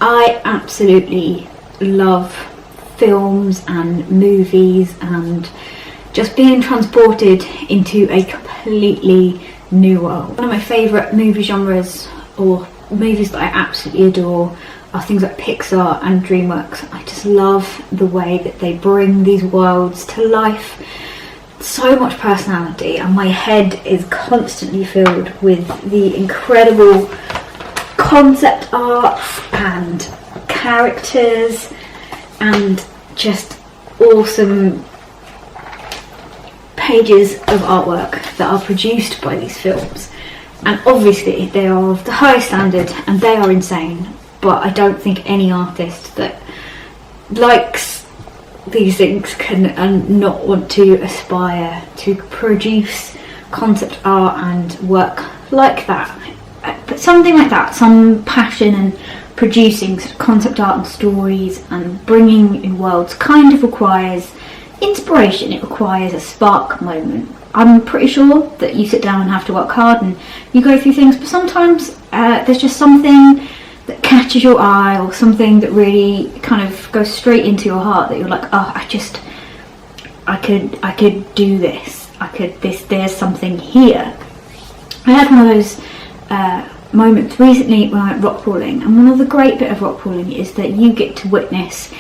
I absolutely love films and movies and just being transported into a completely new world. One of my favourite movie genres, or movies that I absolutely adore, are things like Pixar and DreamWorks. I just love the way that they bring these worlds to life. So much personality, and my head is constantly filled with the incredible concept art and characters and just awesome pages of artwork that are produced by these films. And obviously they are of the highest standard and they are insane, but I don't think any artist that likes these things can not want to aspire to produce concept art and work like that. But something like that, some passion and producing concept art and stories and bringing in worlds, kind of requires inspiration. It requires a spark moment. I'm pretty sure that you sit down and have to work hard and you go through things, but sometimes there's just something that catches your eye, or something that really kind of goes straight into your heart, that you're like, oh, I could do this. There's something here. I had one of those moments recently when I went rock crawling, and one of the great bit of rock crawling is that you get to witness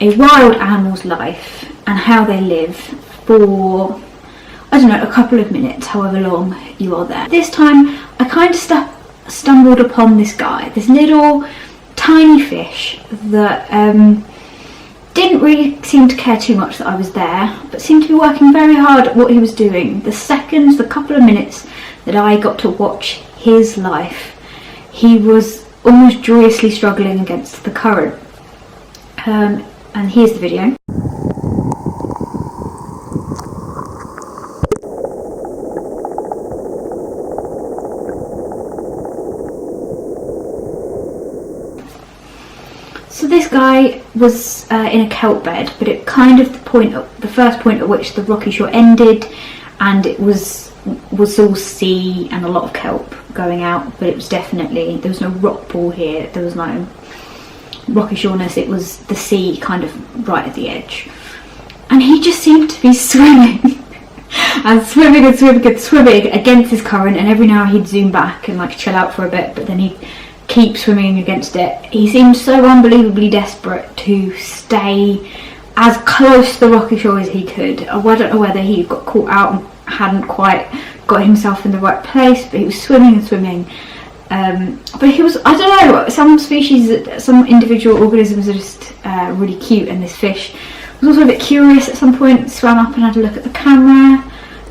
a wild animal's life and how they live for, I don't know, a couple of minutes, however long you are there. This time I kind of stumbled upon this guy, this little tiny fish that didn't really seem to care too much that I was there, but seemed to be working very hard at what he was doing. The couple of minutes that I got to watch his life, he was almost joyously struggling against the current. And here's the video. So this guy was in a kelp bed, but it kind of the first point at which the rocky shore ended, and it was all sea and a lot of kelp going out, but it was definitely, there was no rock pool here, there was no rocky shoreness, it was the sea kind of right at the edge. And he just seemed to be swimming and swimming against his current, and every now he'd zoom back and like chill out for a bit, but then he'd keep swimming against it. He seemed so unbelievably desperate to stay as close to the rocky shore as he could. I don't know whether he got caught out and hadn't quite got himself in the right place, but he was swimming and swimming. But he was, I don't know, some species, some individual organisms are just really cute, and this fish was also a bit curious at some point, swam up and had a look at the camera.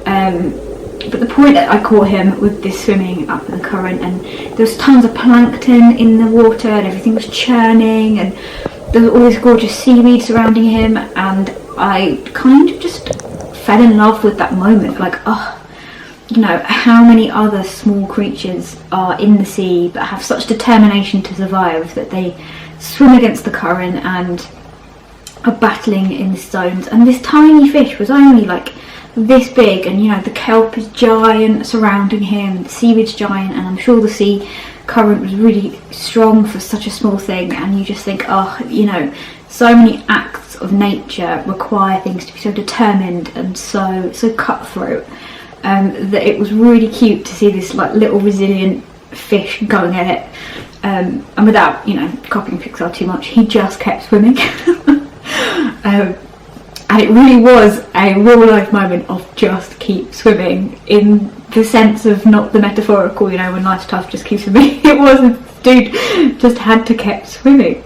But the point that I caught him with this swimming up in the current, and there was tons of plankton in the water and everything was churning, and there was all this gorgeous seaweed surrounding him, and I kind of just fell in love with that moment. Like, oh, you know, how many other small creatures are in the sea but have such determination to survive that they swim against the current and are battling in the stones. And this tiny fish was only like this big, and you know, the kelp is giant surrounding him, the seaweed's giant, and I'm sure the sea current was really strong for such a small thing. And you just think, oh, you know, so many acts of nature require things to be so determined and so cutthroat, that it was really cute to see this like little resilient fish going at it, and without, you know, copying Pixar too much, he just kept swimming. And it really was a real life moment of just keep swimming, in the sense of not the metaphorical, you know, when life's tough, just keep swimming. It wasn't, dude just had to keep swimming.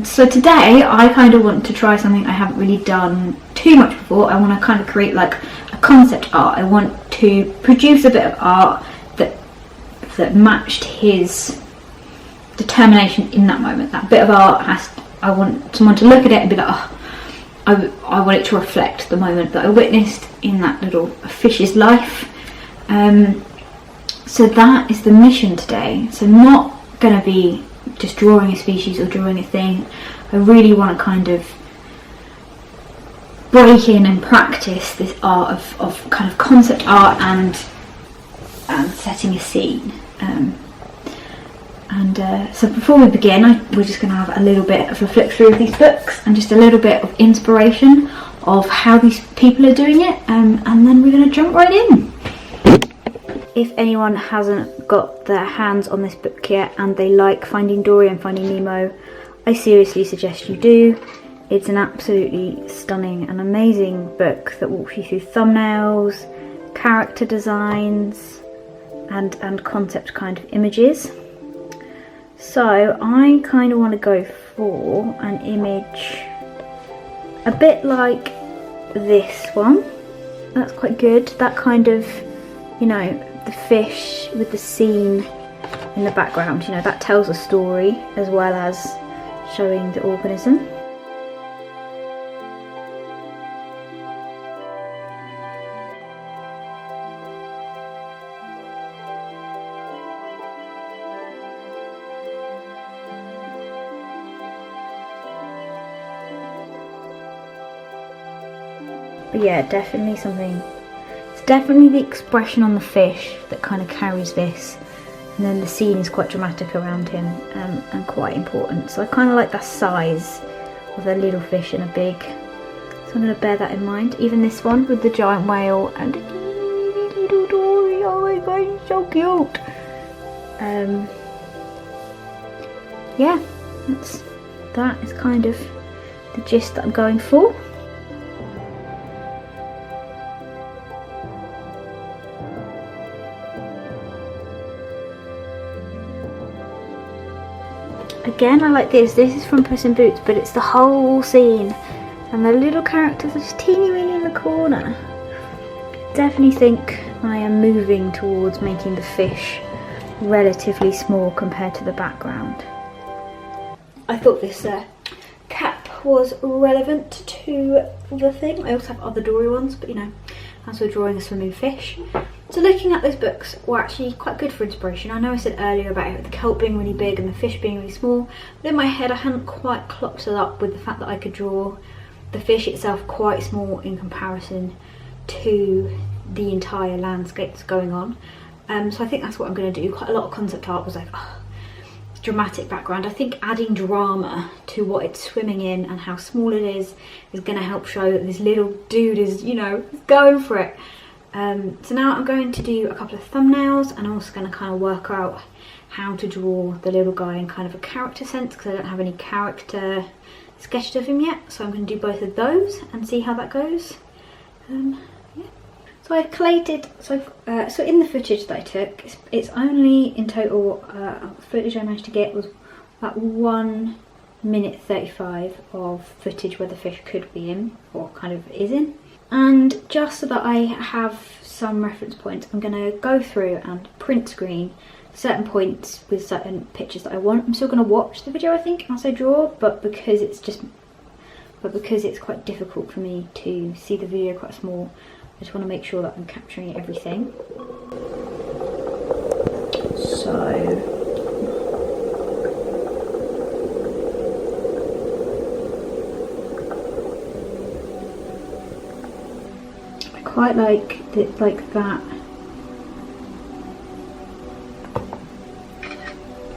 So today I kind of want to try something I haven't really done too much before. I want to kind of create like a concept art. I want to produce a bit of art that matched his determination in that moment. That bit of art I want someone to look at it and be like, oh, I want it to reflect the moment that I witnessed in that little fish's life. So that is the mission today. So not going to be just drawing a species or drawing a thing. I really want to kind of break in and practice this art of kind of concept art and setting a scene. And so before we begin, we're just going to have a little bit of a flick through of these books and just a little bit of inspiration of how these people are doing it, and then we're going to jump right in. If anyone hasn't got their hands on this book yet and they like Finding Dory and Finding Nemo, I seriously suggest you do. It's an absolutely stunning and amazing book that walks you through thumbnails, character designs, and concept kind of images. So I kind of want to go for an image a bit like this one. That's quite good. That kind of, you know, the fish with the scene in the background, you know, that tells a story as well as showing the organism. But yeah, definitely something. It's definitely the expression on the fish that kind of carries this, and then the scene is quite dramatic around him, and quite important. So I kind of like the size of a little fish and a big. So I'm going to bear that in mind. Even this one with the giant whale and a little Dory. Oh my god, he's so cute. Yeah, that is kind of the gist that I'm going for. Again, I like this. This is from Puss in Boots, but it's the whole scene, and the little characters are just teeny weeny in the corner. Definitely think I am moving towards making the fish relatively small compared to the background. I thought this cap was relevant to the thing. I also have other Dory ones, but you know, as we're drawing a swimming fish. So looking at those books were actually quite good for inspiration. I know I said earlier about the kelp being really big and the fish being really small, but in my head I hadn't quite clocked it up with the fact that I could draw the fish itself quite small in comparison to the entire landscape that's going on. So I think that's what I'm going to do. Quite a lot of concept art was like, oh, it's dramatic background. I think adding drama to what it's swimming in and how small it is going to help show that this little dude is, you know, going for it. So now I'm going to do a couple of thumbnails, and I'm also going to kind of work out how to draw the little guy in kind of a character sense, because I don't have any character sketched of him yet. So I'm going to do both of those and see how that goes. Yeah. So I've collated, so in the footage that I took, it's only in total, footage I managed to get was about 1 minute 35 of footage where the fish could be in, or kind of is in. And just so that I have some reference points, I'm going to go through and print screen certain points with certain pictures that I want. I'm still going to watch the video, I think, as I draw, but because it's quite difficult for me to see the video quite small, I just want to make sure that I'm capturing everything. So quite like that.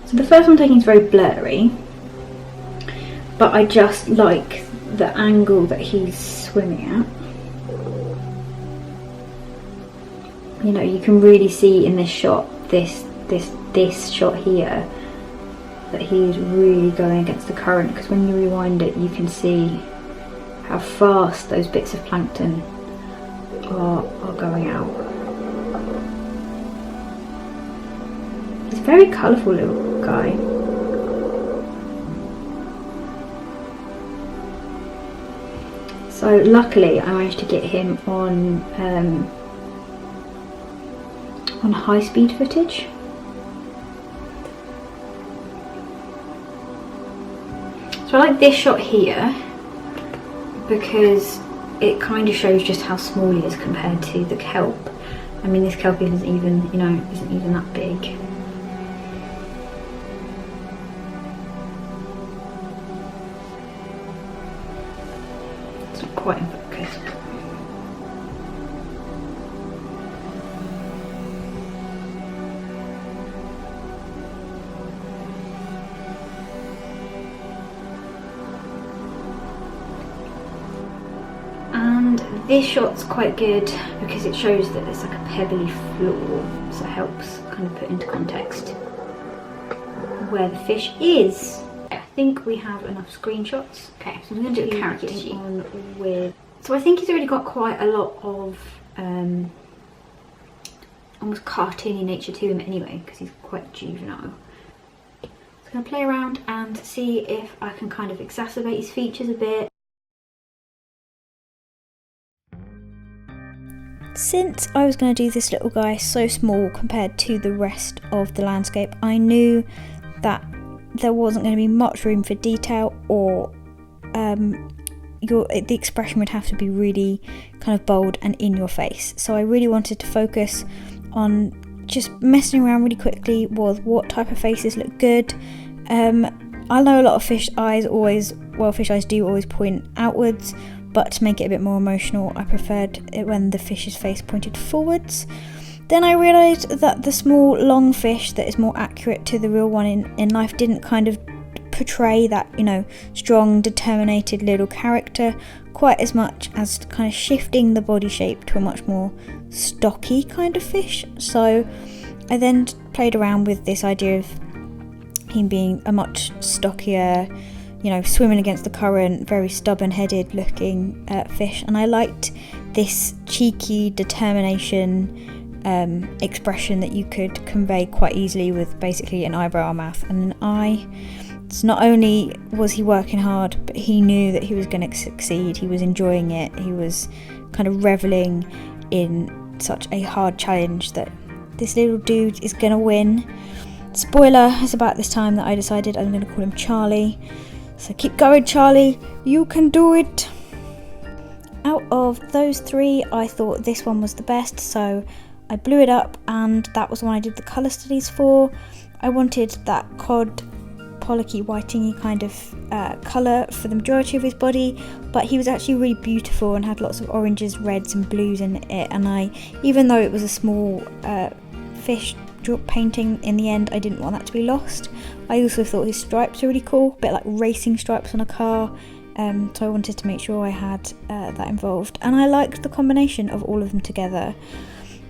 So the first one I'm taking is very blurry, but I just like the angle that he's swimming at. You know, you can really see in this shot, this shot here, that he's really going against the current, because when you rewind it you can see how fast those bits of plankton are going out. He's a very colourful little guy. So luckily I managed to get him on high speed footage. So I like this shot here because it kind of shows just how small he is compared to the kelp. I mean, this kelp isn't even, you know, isn't even that big. It's not quite in focus. This shot's quite good because it shows that there's like a pebbly floor, so it helps kind of put into context where the fish is. I think we have enough screenshots. Okay, so I'm going to do a character sheet on with. So I think he's already got quite a lot of almost cartoony nature to him anyway, because he's quite juvenile. So I'm going to play around and see if I can kind of exacerbate his features a bit. Since I was going to do this little guy so small compared to the rest of the landscape, I knew that there wasn't going to be much room for detail, or the expression would have to be really kind of bold and in your face. So I really wanted to focus on just messing around really quickly with what type of faces look good. I know a lot of fish eyes do always point outwards, but to make it a bit more emotional, I preferred it when the fish's face pointed forwards. Then I realised that the small long fish that is more accurate to the real one in life didn't kind of portray that, you know, strong, determined little character quite as much as kind of shifting the body shape to a much more stocky kind of fish. So I then played around with this idea of him being a much stockier, you know, swimming against the current, very stubborn-headed looking fish, and I liked this cheeky determination expression that you could convey quite easily with basically an eyebrow, a mouth and an eye. So not only was he working hard, but he knew that he was going to succeed. He was enjoying it. He was kind of reveling in such a hard challenge that this little dude is going to win. Spoiler, it's about this time that I decided I'm going to call him Charlie. So keep going, Charlie, you can do it. Out of those three, I thought this one was the best, so I blew it up, and that was the one I did the colour studies for. I wanted that cod, pollocky, whitingy kind of colour for the majority of his body, but he was actually really beautiful and had lots of oranges, reds and blues in it, and even though it was a small fish painting in the end, I didn't want that to be lost. I also thought his stripes were really cool, a bit like racing stripes on a car, so I wanted to make sure I had that involved, and I liked the combination of all of them together.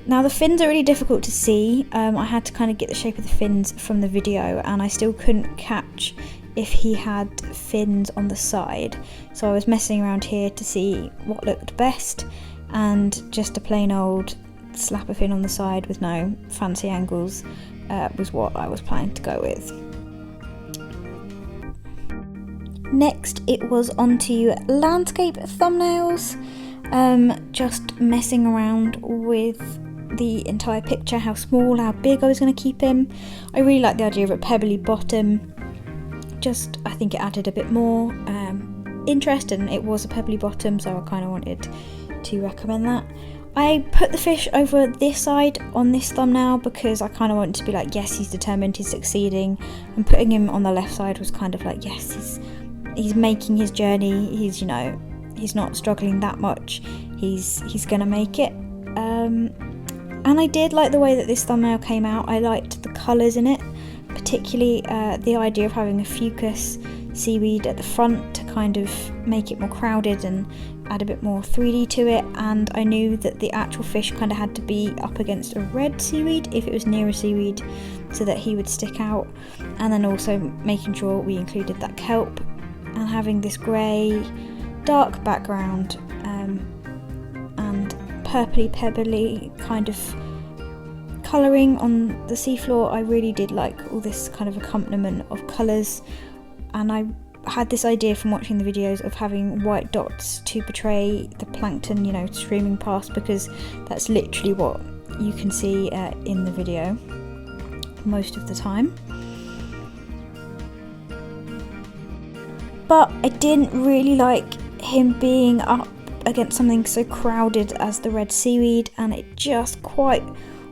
Now the fins are really difficult to see. I had to kind of get the shape of the fins from the video, and I still couldn't catch if he had fins on the side, so I was messing around here to see what looked best, and just a plain old slap a fin on the side with no fancy angles was what I was planning to go with. Next it was onto landscape thumbnails, just messing around with the entire picture, how small, how big I was going to keep him. I really like the idea of a pebbly bottom, just I think it added a bit more interest, and it was a pebbly bottom, so I kind of wanted to recommend that. I put the fish over this side on this thumbnail because I kind of wanted to be like, yes, he's determined, he's succeeding, and putting him on the left side was kind of like, yes, he's making his journey, he's, you know, he's not struggling that much, he's gonna make it. And I did like the way that this thumbnail came out. I liked the colours in it, particularly the idea of having a fucus seaweed at the front to kind of make it more crowded and add a bit more 3D to it, and I knew that the actual fish kind of had to be up against a red seaweed if it was near a seaweed so that he would stick out, and then also making sure we included that kelp and having this grey dark background and purpley pebbly kind of colouring on the seafloor. I really did like all this kind of accompaniment of colours, and I had this idea from watching the videos of having white dots to portray the plankton, you know, streaming past, because that's literally what you can see in the video most of the time. But I didn't really like him being up against something so crowded as the red seaweed, and it just quite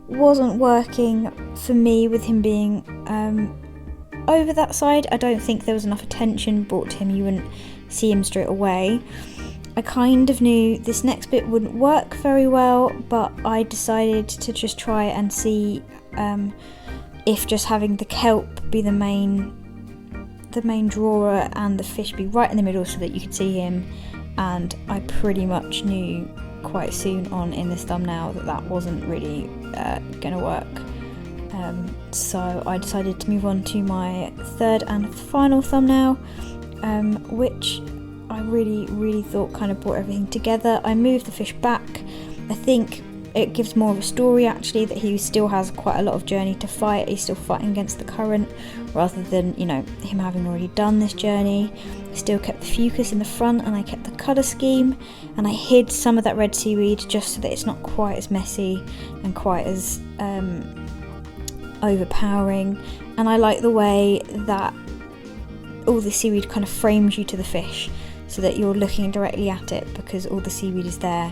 wasn't working for me with him being over that side. I don't think there was enough attention brought to him, you wouldn't see him straight away. I kind of knew this next bit wouldn't work very well, but I decided to just try and see if just having the kelp be the main drawer and the fish be right in the middle so that you could see him, and I pretty much knew quite soon on in this thumbnail that wasn't really going to work. So I decided to move on to my third and final thumbnail, which I really thought kind of brought everything together. I moved the fish back. I think it gives more of a story actually, that he still has quite a lot of journey to fight. He's still fighting against the current, rather than, you know, him having already done this journey. I still kept the fucus in the front, and I kept the colour scheme, and I hid some of that red seaweed just so that it's not quite as messy and quite as overpowering. And I like the way that all the seaweed kind of frames you to the fish, so that you're looking directly at it because all the seaweed is there.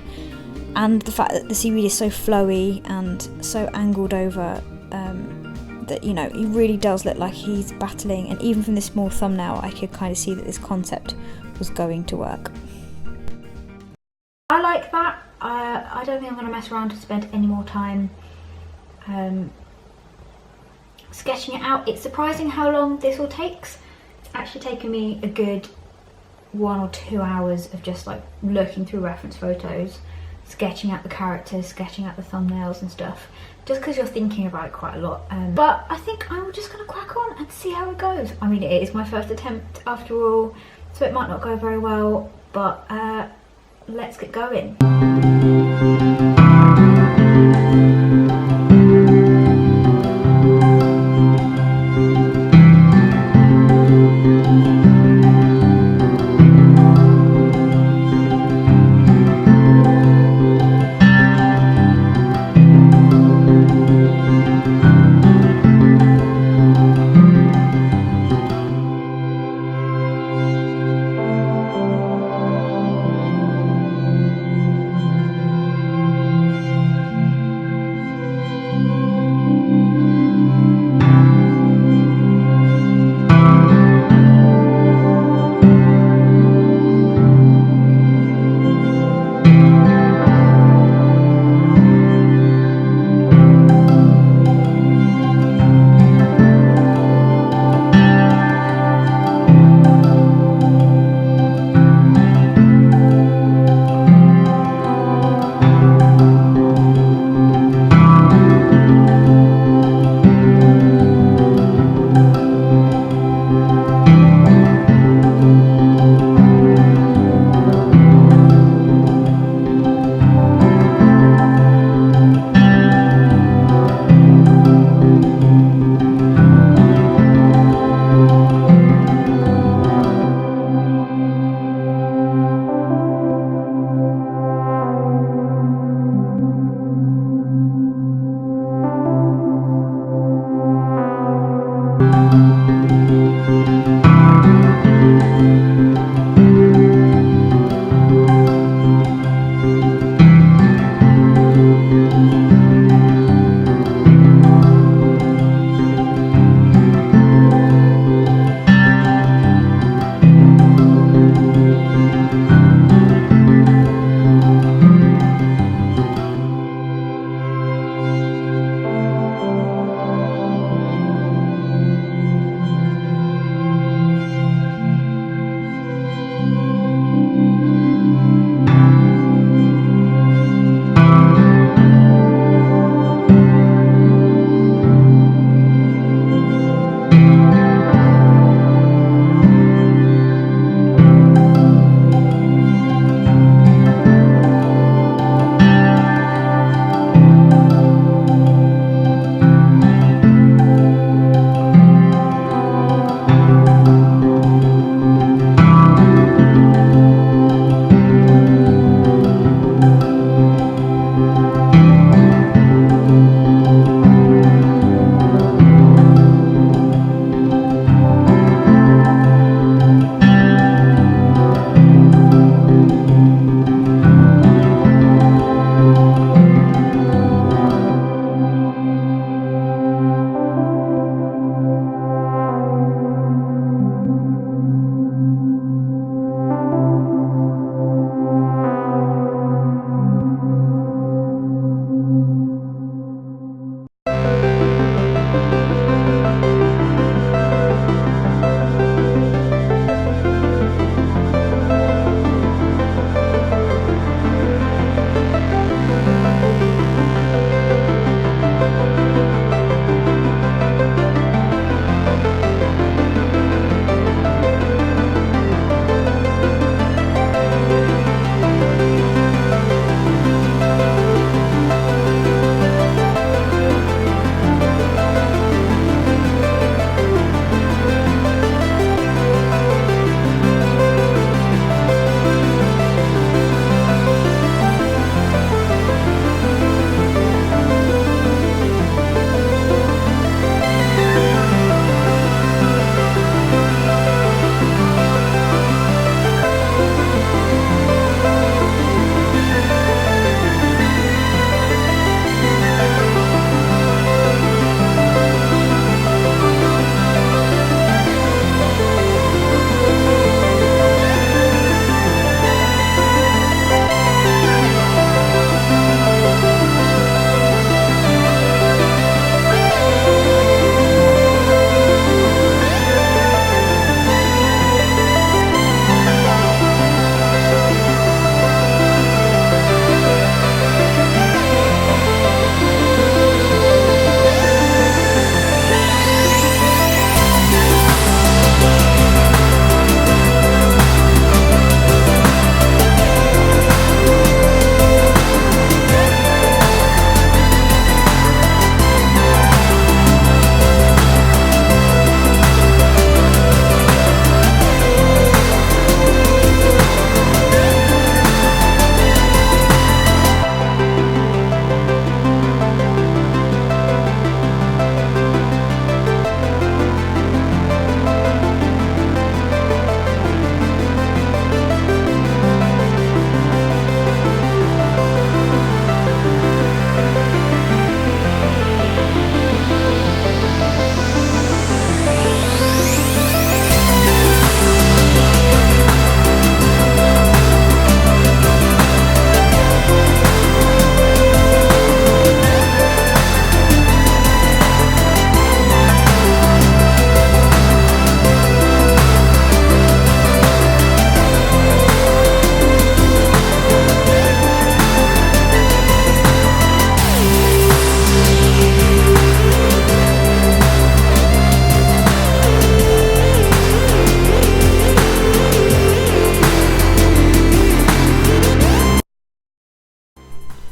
And the fact that the seaweed is so flowy and so angled over, that, you know, he really does look like he's battling. And even from this small thumbnail, I could kind of see that this concept was going to work. I like that. I don't think I'm going to mess around to spend any more time sketching it out. It's surprising how long this all takes. It's actually taken me a good 1 or 2 hours of just like looking through reference photos, sketching out the characters, sketching out the thumbnails and stuff, just because you're thinking about it quite a lot. But I think I'm just going to crack on and see how it goes. I mean, it is my first attempt after all, so it might not go very well, but let's get going.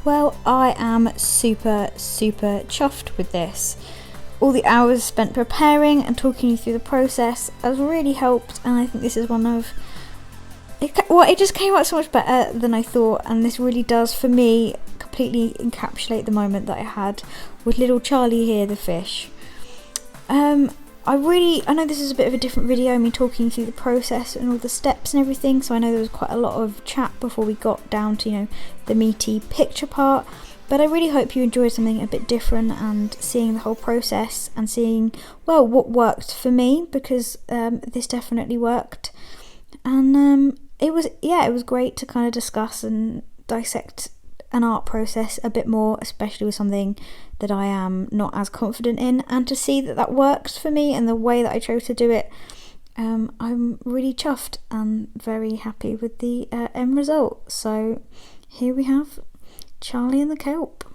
Well, I am super chuffed with this. All the hours spent preparing and talking you through the process has really helped, and I think this is one of it just came out so much better than I thought, and this really does, for me, completely encapsulate the moment that I had with little Charlie here, the fish. I know this is a bit of a different video, me talking through the process and all the steps and everything, so I know there was quite a lot of chat before we got down to, the meaty picture part, but I really hope you enjoyed something a bit different and seeing the whole process and seeing, well, what worked for me, because this definitely worked. And it was great to kind of discuss and dissect an art process a bit more, especially with something that I am not as confident in, and to see that works for me and the way that I chose to do it. I'm really chuffed and very happy with the end result. So here we have Charlie and the Kelp.